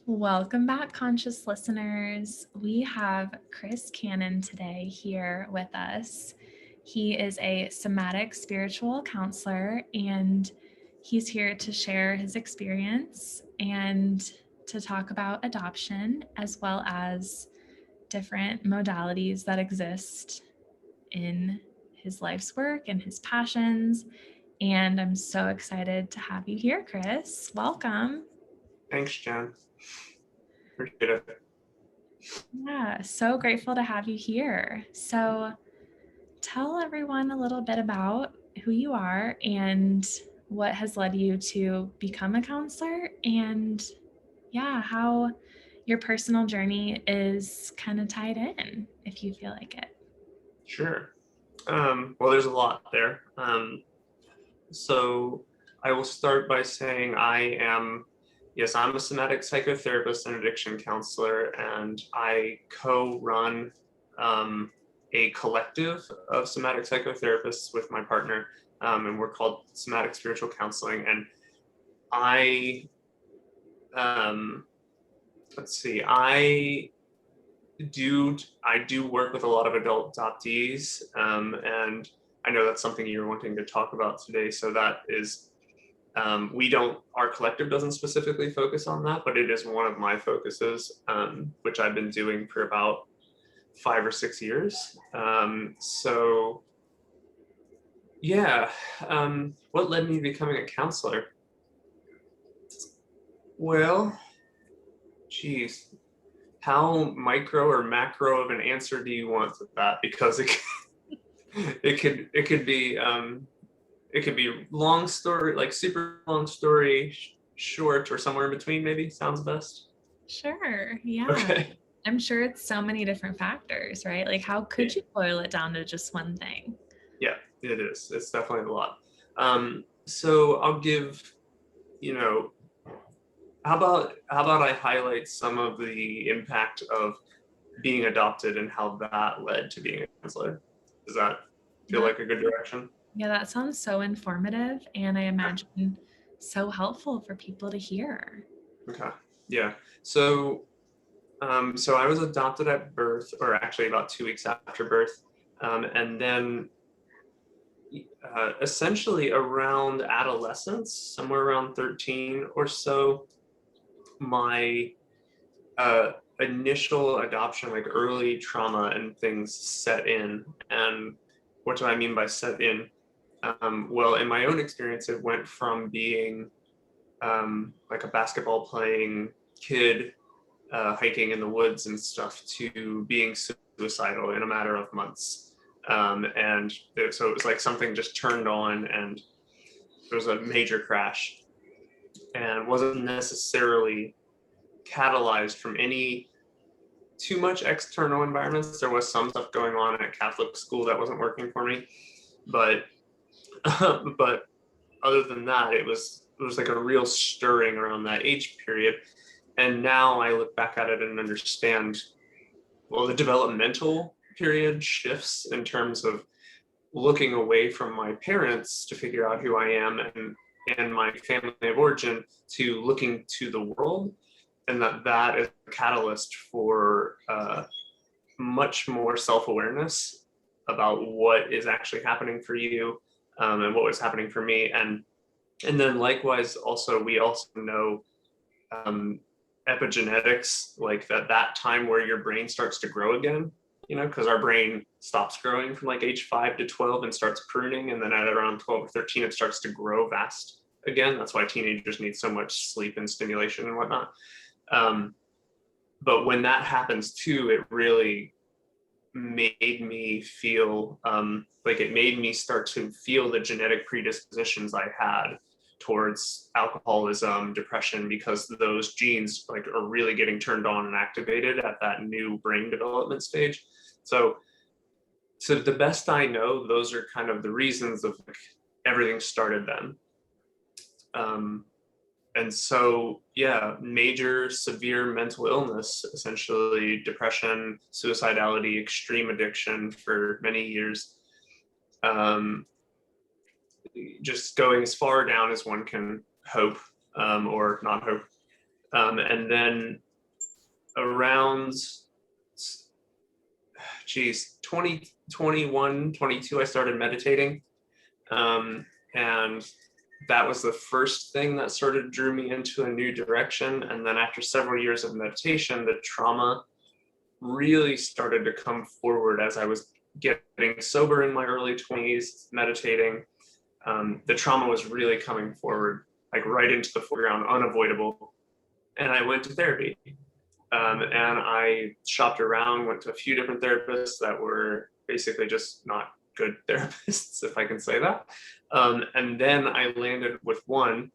Welcome back, conscious listeners. We have Chris Cannon today here with us. He is a somatic spiritual counselor, and he's here to share his experience and to talk about adoption as well as different modalities that exist in his life's work and his passions. And I'm so excited to have you here, Chris. Welcome. Thanks, Jen. Appreciate it. Yeah, so grateful to have you here. So, tell everyone a little bit about who you are and what has led you to become a counselor, and yeah, how your personal journey is kind of tied in, if you feel like it. Sure. Well, there's a lot there. So I will start by saying I'm a somatic psychotherapist and addiction counselor, and I co-run a collective of somatic psychotherapists with my partner, and we're called Somatic Spiritual Counseling. And I, let's see, I do work with a lot of adult adoptees, and I know that's something you're wanting to talk about today. So that is, our collective doesn't specifically focus on that, but it is one of my focuses, which I've been doing for about 5 or 6 years. So yeah, what led me to becoming a counselor? Well, geez, how micro or macro of an answer do you want with that? Because it could be long story, like super long story, short, or somewhere in between. Maybe sounds best. Sure. Yeah. Okay. I'm sure it's so many different factors, right? Like, how Yeah, could you boil it down to just one thing? yeah, it is. It's definitely a lot. So I'll give, you know, how about I highlight some of the impact of being adopted and how that led to being a counselor? Does that feel That, like a good direction? yeah, that sounds so informative, and I imagine so helpful for people to hear. Okay. Yeah. So so I was adopted at birth, or actually about 2 weeks after birth, and then essentially around adolescence, somewhere around 13 or so, my uh, initial adoption, like early trauma and things, set in. And what do I mean by set in? Well, in my own experience, it went from being like a basketball playing kid, hiking in the woods and stuff, to being suicidal in a matter of months. So it was like something just turned on, and there was a major crash, and wasn't necessarily catalyzed from any too much external environments. There was some stuff going on at Catholic school that wasn't working for me, but but other than that, it was like a real stirring around that age period. And now I look back at it and understand, well, the developmental period shifts in terms of looking away from my parents to figure out who I am, and my family of origin, to looking to the world, and that is a catalyst for much more self-awareness about what is actually happening for you, and what was happening for me. And then likewise, also, we also know um, epigenetics, like that time where your brain starts to grow again, because our brain stops growing from like age 5 to 12 and starts pruning, and then at around 12 or 13 it starts to grow vast again. That's why teenagers need so much sleep and stimulation and whatnot. But when that happens too, it really made me feel like it made me start to feel the genetic predispositions I had towards alcoholism, depression, because those genes like are really getting turned on and activated at that new brain development stage. So to the best I know, those are kind of the reasons of like everything started then. Um, and so, yeah, major severe mental illness, essentially depression, suicidality, extreme addiction for many years, um, just going as far down as one can hope, or not hope. And then around, 2021, 22, I started meditating. And that was the first thing that sort of drew me into a new direction. And then after several years of meditation, the trauma really started to come forward as I was getting sober in my early 20s, meditating. The trauma was really coming forward, like right into the foreground, unavoidable. And I went to therapy. And I shopped around, went to a few different therapists that were basically just not good therapists, if I can say that. And then I landed with one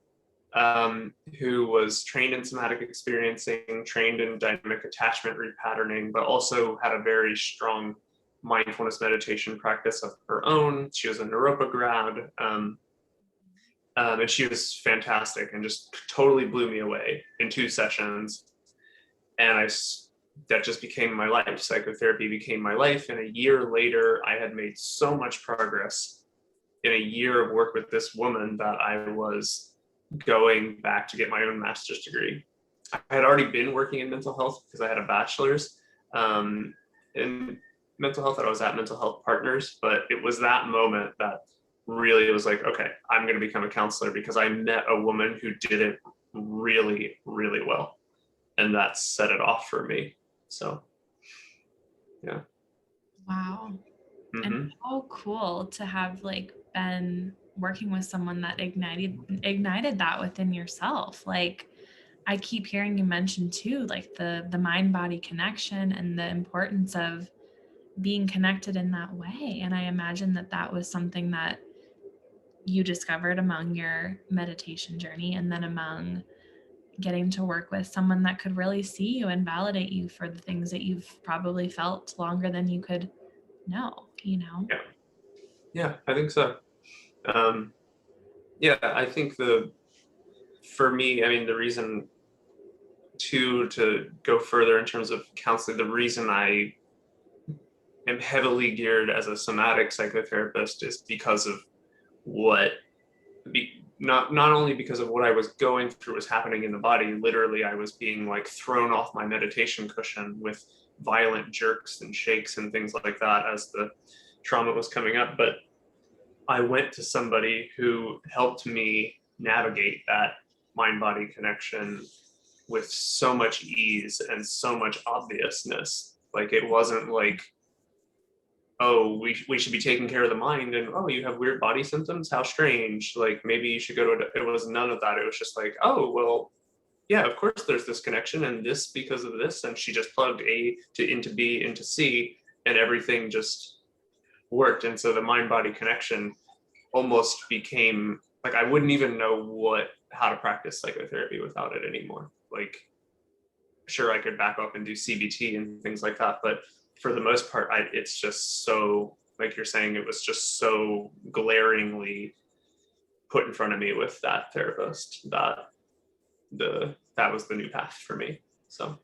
who was trained in somatic experiencing, trained in dynamic attachment repatterning, but also had a very strong mindfulness meditation practice of her own. She was a Naropa grad, and she was fantastic and just totally blew me away in 2 sessions. And that just became my life. Psychotherapy became my life. And a year later, I had made so much progress in a year of work with this woman that I was going back to get my own master's degree. I had already been working in mental health because I had a bachelor's in mental health that I was at Mental Health Partners, but it was that moment that really was like, okay, I'm going to become a counselor because I met a woman who did it really, really well. And that set it off for me. So, yeah. Wow. Mm-hmm. And how cool to have like been working with someone that ignited that within yourself. Like I keep hearing you mention too, like the mind body connection and the importance of being connected in that way. And I imagine that that was something that you discovered among your meditation journey, and then among getting to work with someone that could really see you and validate you for the things that you've probably felt longer than you could know, you know? Yeah, I think so. Yeah, I think for me, I mean, the reason to go further in terms of counseling, the reason I am heavily geared as a somatic psychotherapist is because of not only because of what I was going through was happening in the body. Literally, I was being like thrown off my meditation cushion with violent jerks and shakes and things like that as the trauma was coming up. But I went to somebody who helped me navigate that mind body connection with so much ease and so much obviousness. Like it wasn't like, oh, we should be taking care of the mind, and oh, you have weird body symptoms, how strange, like maybe you should go to it was none of that. It was just like, oh, well, yeah, of course there's this connection and this because of this. And she just plugged into B into C, and everything just worked. And so the mind body connection almost became like, I wouldn't even know how to practice psychotherapy without it anymore. Like, sure, I could back up and do CBT and things like that, but for the most part, it's just so, like you're saying, it was just so glaringly put in front of me with that therapist that was the new path for me. So,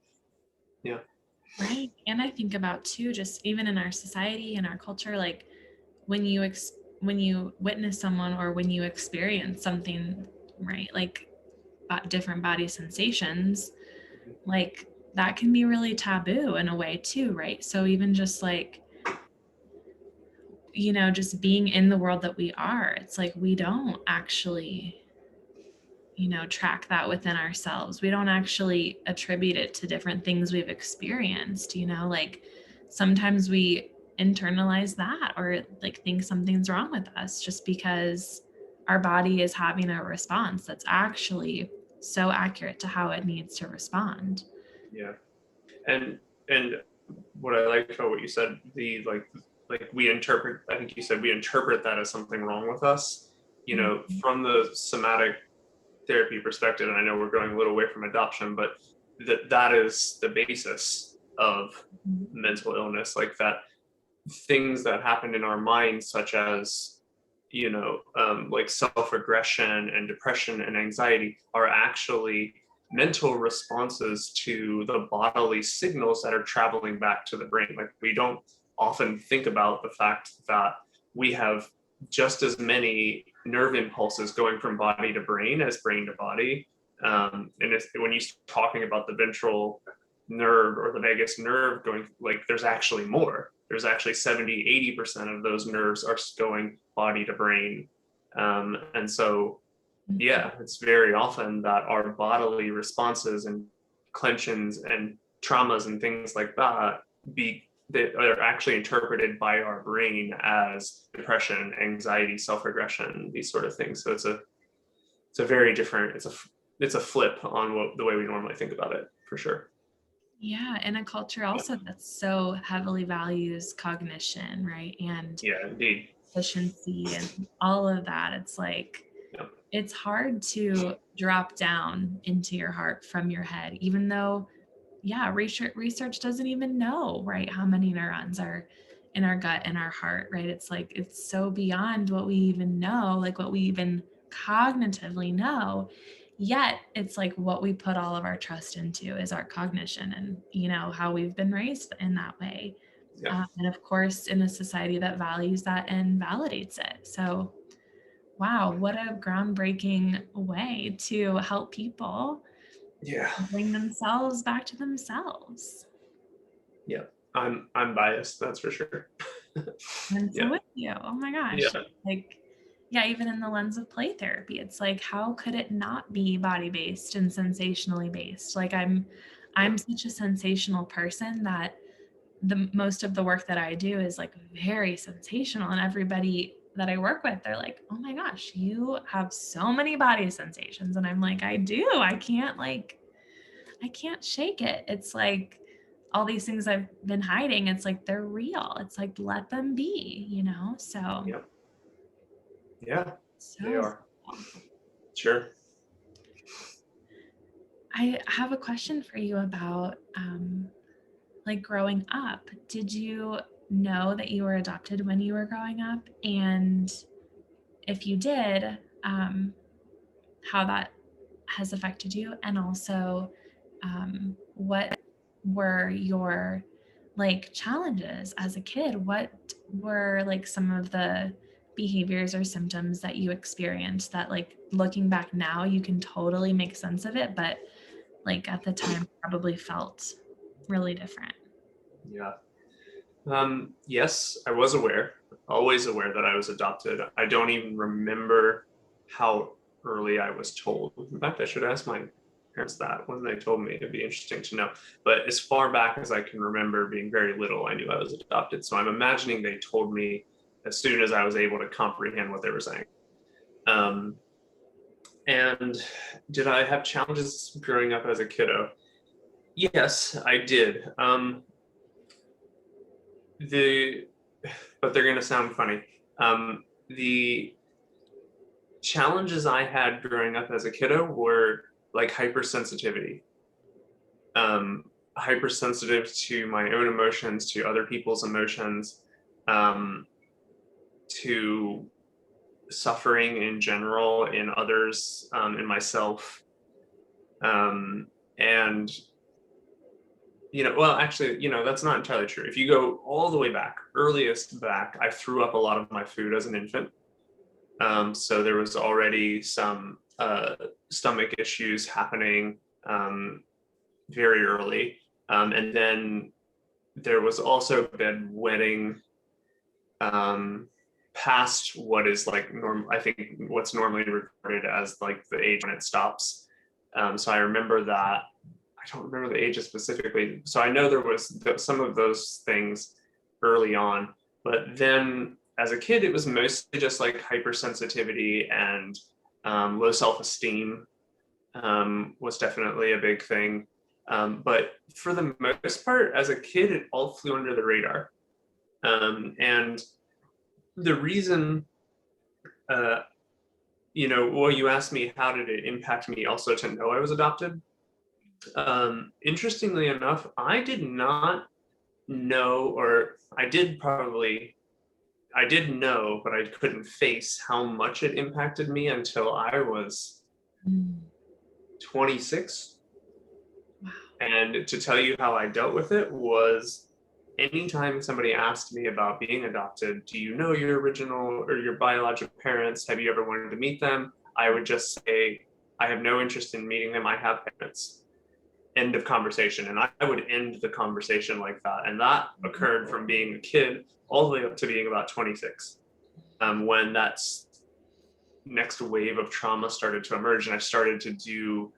yeah. Right. And I think about too, just even in our society and our culture, like when you witness someone or when you experience something, right, like different body sensations, like that can be really taboo in a way too, right? So even just like, you know, just being in the world that we are, it's like we don't actually, you know, track that within ourselves. We don't actually attribute it to different things we've experienced, you know, like sometimes we internalize that or like think something's wrong with us just because our body is having a response that's actually so accurate to how it needs to respond. Yeah. And what I liked about what you said, the like we interpret, I think you said we interpret that as something wrong with us, you know, from the somatic therapy perspective. And I know we're going a little away from adoption, but that is the basis of mental illness, like that things that happen in our minds, such as, you know, like self-aggression and depression and anxiety, are actually mental responses to the bodily signals that are traveling back to the brain. Like we don't often think about the fact that we have just as many nerve impulses going from body to brain as brain to body. And when you start talking about the ventral nerve or the vagus nerve going, like, there's actually more. There's actually 70-80% of those nerves are going body to brain. And so, yeah, it's very often that our bodily responses and clenchings and traumas and things like that that are actually interpreted by our brain as depression, anxiety, self-regression, these sort of things. So it's a very different, it's a flip on the way we normally think about it, for sure. Yeah, in a culture also that so heavily values cognition, right? And Yeah, indeed. efficiency and all of that. It's like, Yeah. it's hard to drop down into your heart from your head, even though, yeah, research doesn't even know, right, how many neurons are in our gut and our heart, right? It's like, it's so beyond what we even know, like what we even cognitively know. Yet it's like what we put all of our trust into is our cognition and, how we've been raised in that way. Yeah. And of course, in a society that values that and validates it. So, wow, what a groundbreaking way to help people Yeah. bring themselves back to themselves. Yeah. I'm biased, that's for sure. I'm so Yeah. with you. Oh my gosh. Yeah. Like, yeah, even in the lens of play therapy, it's like, how could it not be body based and sensationally based? Like, Yeah. I'm such a sensational person that the most of the work that I do is like very sensational, and everybody that I work with, they're like, oh my gosh, you have so many body sensations. And I'm like, I do. I can't shake it. It's like all these things I've been hiding, it's like they're real. It's like, let them be. So, Yeah. Yeah. They so are. cool. Sure. I have a question for you about like growing up. Did you know that you were adopted when you were growing up? And if you did, how that has affected you, and also what were your like challenges as a kid? What were like some of the behaviors or symptoms that you experienced that, like, looking back now, you can totally make sense of it, but like at the time probably felt really different? Yeah. Yes, I was aware, always aware that I was adopted. I don't even remember how early I was told. In fact, I should ask my parents that when they told me. It'd be interesting to know. But as far back as I can remember being very little, I knew I was adopted. So I'm imagining they told me as soon as I was able to comprehend what they were saying. Um, and did I have challenges growing up as a kiddo? Yes, I did. The But they're going to sound funny. The challenges I had growing up as a kiddo were like hypersensitivity, um, hypersensitive to my own emotions, to other people's emotions, um, to suffering in general in others, in myself. And well, actually, that's not entirely true. If you go all the way back, earliest back, I threw up a lot of my food as an infant. So there was already some stomach issues happening very early. And then there was also bedwetting past what is like I think what's normally regarded as like the age when it stops. So I remember that. I don't remember the ages specifically. So I know there was some of those things early on, but then as a kid, it was mostly just like hypersensitivity and low self-esteem was definitely a big thing. But for the most part, as a kid, it all flew under the radar. And the reason, well, you asked me how did it impact me also to know I was adopted. Interestingly enough, I did not know, or I did know, but I couldn't face how much it impacted me until I was Mm, 26. wow. And to tell you how I dealt with it was anytime somebody asked me about being adopted, do you know your original or your biological parents? Have you ever wanted to meet them? I would just say, I have no interest in meeting them. I have parents. End of conversation. And I would end the conversation like that. And that occurred from being a kid all the way up to being about 26, when that's next wave of trauma started to emerge. And I started to do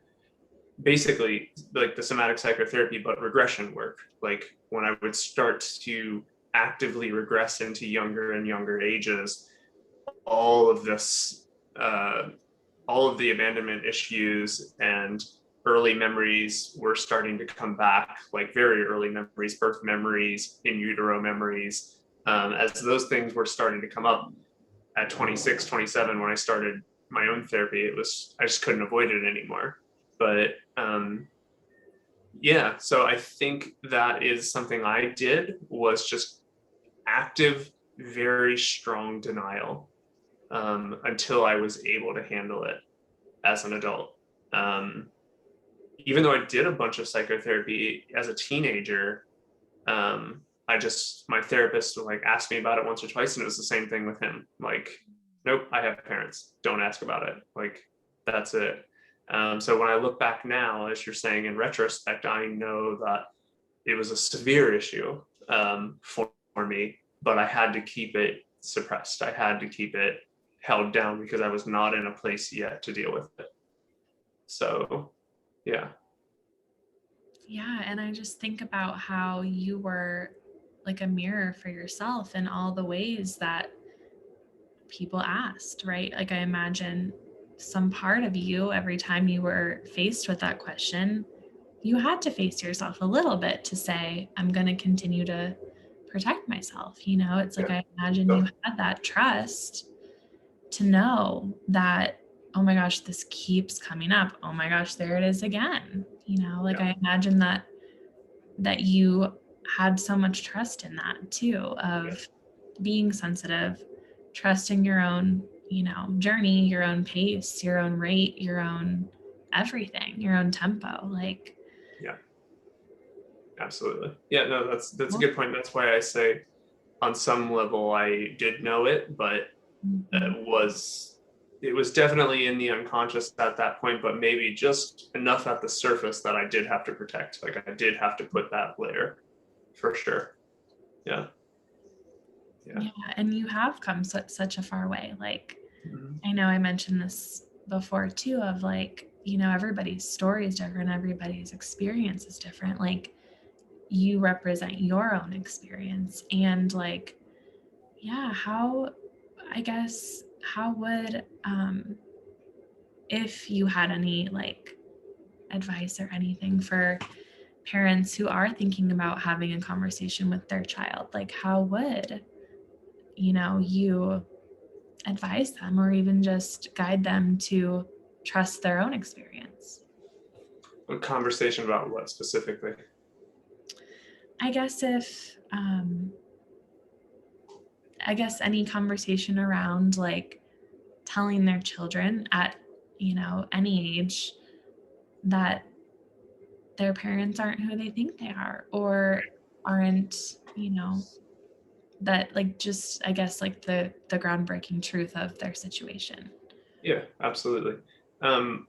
basically like the somatic psychotherapy, but regression work. Like when I would start to actively regress into younger and younger ages, all of this, all of the abandonment issues and early memories were starting to come back, like very early memories, birth memories, in utero memories. As those things were starting to come up at 26, 27, when I started my own therapy, I just couldn't avoid it anymore. But yeah, so I think that is something I did, was just active, very strong denial, until I was able to handle it as an adult. Even though I did a bunch of psychotherapy as a teenager, my therapist would like ask me about it once or twice, and it was the same thing with him. Like, nope, I have parents. Don't ask about it. Like, that's it. So when I look back now, as you're saying, in retrospect, I know that it was a severe issue, for me, but I had to keep it suppressed. I had to keep it held down because I was not in a place yet to deal with it. So, yeah. Yeah, and I just think about how you were like a mirror for yourself in all the ways that people asked, right? Like I imagine some part of you, every time you were faced with that question, you had to face yourself a little bit to say, I'm going to continue to protect myself. You know, it's like Yeah. I imagine So, you had that trust to know that, oh my gosh, this keeps coming up. Oh my gosh, there it is again. You know, like yeah. I imagine that you had so much trust in that too, Yeah. of being sensitive, trusting your own, you know, journey, your own pace, your own rate, your own everything, your own tempo. Like, Yeah. Absolutely. Yeah. No, that's a well, good point. That's why I say, on some level, I did know it, but mhm. it was definitely in the unconscious at that point, but maybe just enough at the surface that I did have to protect. Like I did have to put that layer, for sure. Yeah. Yeah. Yeah, and you have come such a far way. Like, Mhm. I know I mentioned this before too, of like, you know, everybody's story is different, everybody's experience is different. Like, you represent your own experience. And like, yeah, how, I guess, how would, if you had any like advice or anything for parents who are thinking about having a conversation with their child, like, how would, you know, you advise them or even just guide them to trust their own experience? A conversation about what specifically? I guess if, I guess any conversation around like telling their children at, you know, any age that their parents aren't who they think they are or aren't, you know, that like just I guess like the groundbreaking truth of their situation. Yeah, absolutely. Um,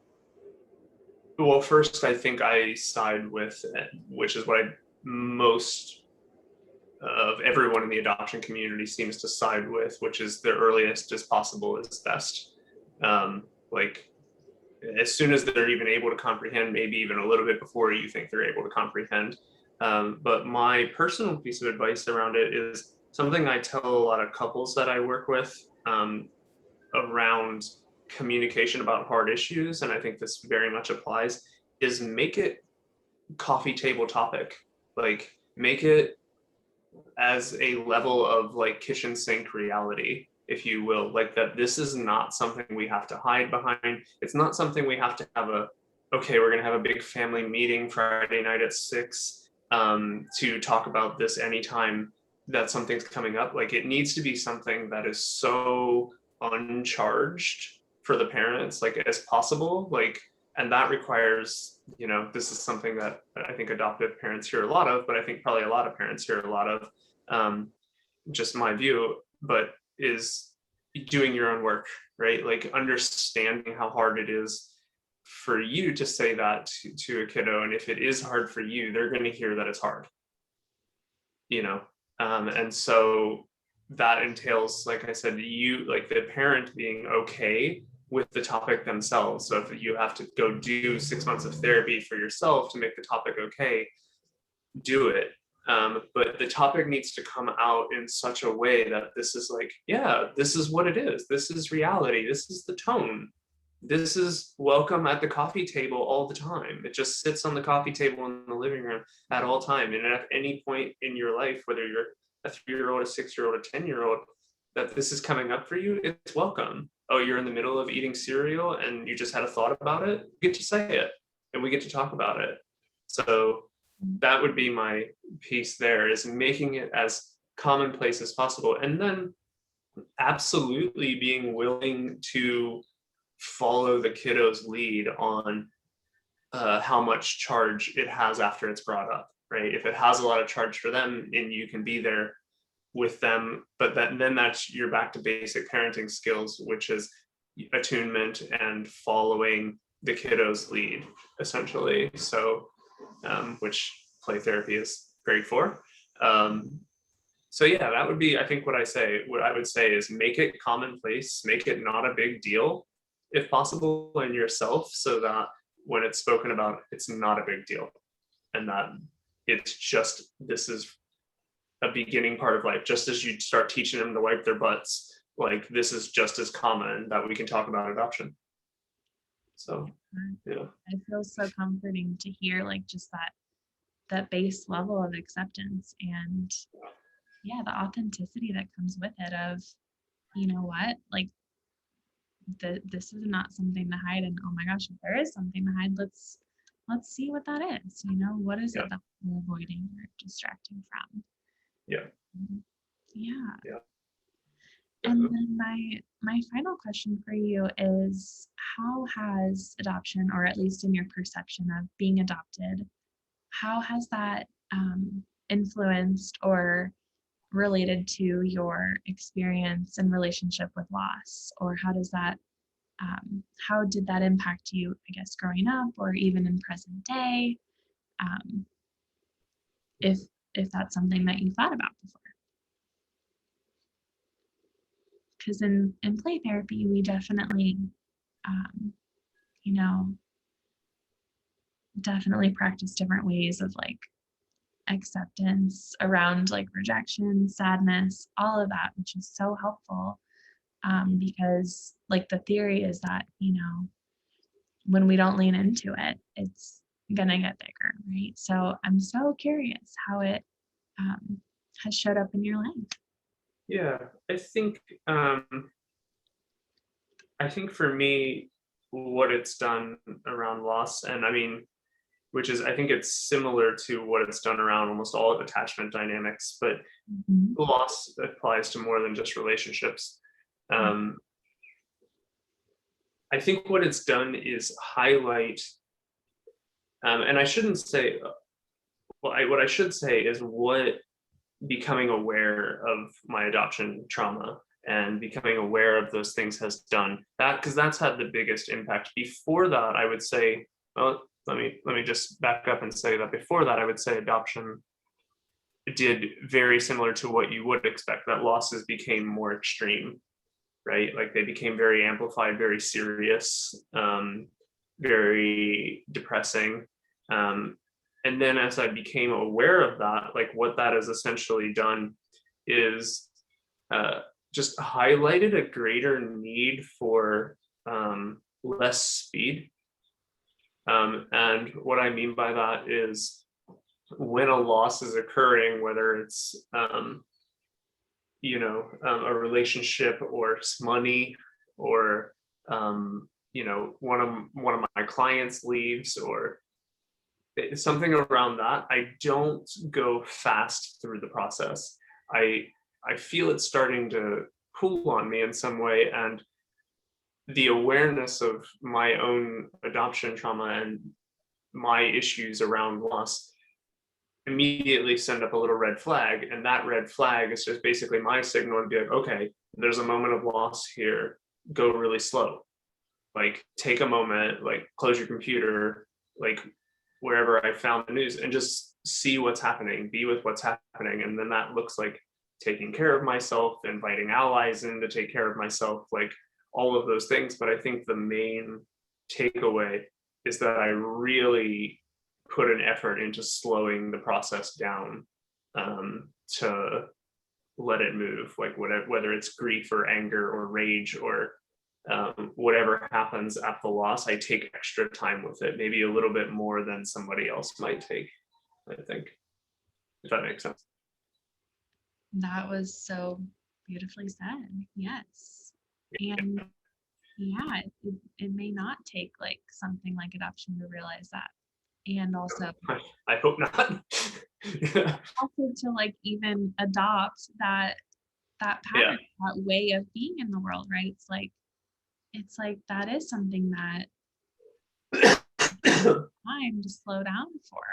well, first, I think I side with, which is what most of everyone in the adoption community seems to side with, which is the earliest as possible is best. Like as soon as they're even able to comprehend, maybe even a little bit before you think they're able to comprehend. But my personal piece of advice around it is something I tell a lot of couples that I work with, around communication about hard issues, and I think this very much applies, is make it coffee table topic. Like make it as a level of like kitchen sink reality, if you will, like that this is not something we have to hide behind. It's not something we have to have okay, we're going to have a big family meeting Friday night at 6, to talk about this anytime that something's coming up. Like it needs to be something that is so uncharged for the parents like as possible. Like, and that requires, this is something that I think adoptive parents hear a lot of, but I think probably a lot of parents hear a lot of, um, just my view, but is doing your own work, right? Like understanding how hard it is for you to say that to a kiddo, and if it is hard for you, they're going to hear that it's hard, you know. And so that entails, like I said, you, like the parent, being okay with the topic themselves. So if you have to go do 6 months of therapy for yourself to make the topic okay, do it. But the topic needs to come out in such a way that this is like, yeah, this is what it is. This is reality. This is the tone. This is welcome at the coffee table all the time. It just sits on the coffee table in the living room at all time. And at any point in your life, whether you're a 3-year-old, a 6-year-old, a 10-year-old, that this is coming up for you, it's welcome. Oh, you're in the middle of eating cereal and you just had a thought about it, you get to say it and we get to talk about it. So that would be my piece there, is making it as commonplace as possible. And then absolutely being willing to follow the kiddo's lead on how much charge it has after it's brought up, right? If it has a lot of charge for them and you can be there with them, but then that's, you're back to basic parenting skills, which is attunement and following the kiddo's lead, essentially. So, which play therapy is great for. So yeah, that would be, I think, what I would say is make it commonplace, make it not a big deal, if possible, in yourself, so that when it's spoken about, it's not a big deal. And that it's just, this is a beginning part of life. Just as you start teaching them to wipe their butts, like this is just as common that we can talk about adoption. So, yeah. It feels so comforting to hear, like, just that base level of acceptance, and yeah, the authenticity that comes with it of, you know what, like, this is not something to hide, and oh my gosh, if there is something to hide, let's see what that is. You know, what is it that we're avoiding or distracting from? Yeah. Yeah. And then my final question for you is, how has adoption, or at least in your perception of being adopted, how has that influenced or related to your experience and relationship with loss? Or how does that, how did that impact you, I guess, growing up or even in present day? If that's something that you thought about before. Because in play therapy, we definitely, you know, definitely practice different ways of like acceptance around like rejection, sadness, all of that, which is so helpful. Because like the theory is that, you know, when we don't lean into it, it's gonna get bigger, right? So I'm so curious how it has showed up in your life. Yeah, I think for me, what it's done around loss, and I mean, which is, I think it's similar to what it's done around almost all of attachment dynamics, but loss applies to more than just relationships. I think what it's done is highlight, and I shouldn't say, what I should say is what becoming aware of my adoption trauma and becoming aware of those things has done that, because that's had the biggest impact. Before that, I would say, well, let me just back up and say that before that, I would say adoption did very similar to what you would expect, that losses became more extreme, right? Like they became very amplified, very serious, very depressing. And then as I became aware of that, like what that has essentially done is just highlighted a greater need for less speed. And what I mean by that is when a loss is occurring, whether it's a relationship or money, or one of my clients leaves, or something around that, I don't go fast through the process. I feel it starting to pull on me in some way, and the awareness of my own adoption trauma and my issues around loss immediately send up a little red flag, and that red flag is just basically my signal to be like, okay, there's a moment of loss here, go really slow. like take a moment, like close your computer, like wherever I found the news, and just see what's happening, be with what's happening. And then that looks like taking care of myself, inviting allies in to take care of myself, like all of those things. But I think the main takeaway is that I really put an effort into slowing the process down, to let it move, like whatever, whether it's grief or anger or rage or whatever happens at the loss, I take extra time with it, maybe a little bit more than somebody else might take, I think, if that makes sense. That was so beautifully said. Yes. And yeah, it may not take like something like adoption to realize that. And also I hope not. Yeah. also to like even adopt that Yeah. pattern, that way of being in the world, right? It's like that is something that time to slow down for.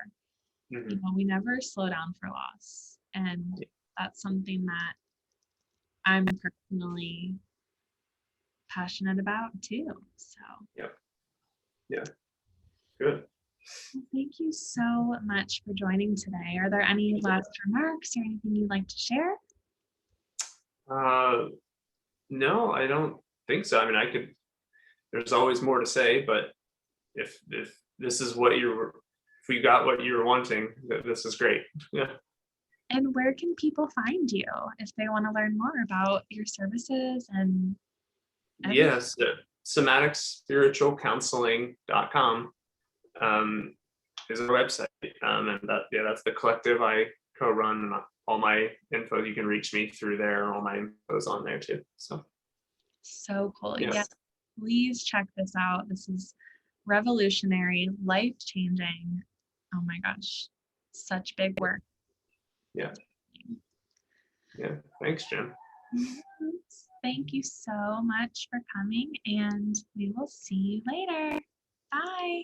Mhm. You know, we never slow down for loss. And that's something that I'm personally passionate about too. So Yeah. Yeah. Good. well, thank you so much for joining today. Are there any last remarks or anything you'd like to share? Uh, no, I don't think so. I mean, I could. There's always more to say, but if this is what you were, if we got what you were wanting, this is great. Yeah. And where can people find you if they want to learn more about your services and everything? Yes. Somaticspiritualcounseling.com is our website. And that's the collective I co-run, and all my info, you can reach me through there. All my info is on there too. So So cool. yeah. Yeah, please check this out. This is revolutionary, life-changing. Oh my gosh, such big work. Yeah. Yeah. Thanks, Jim. Yes. Thank you so much for coming, and we will see you later. Bye.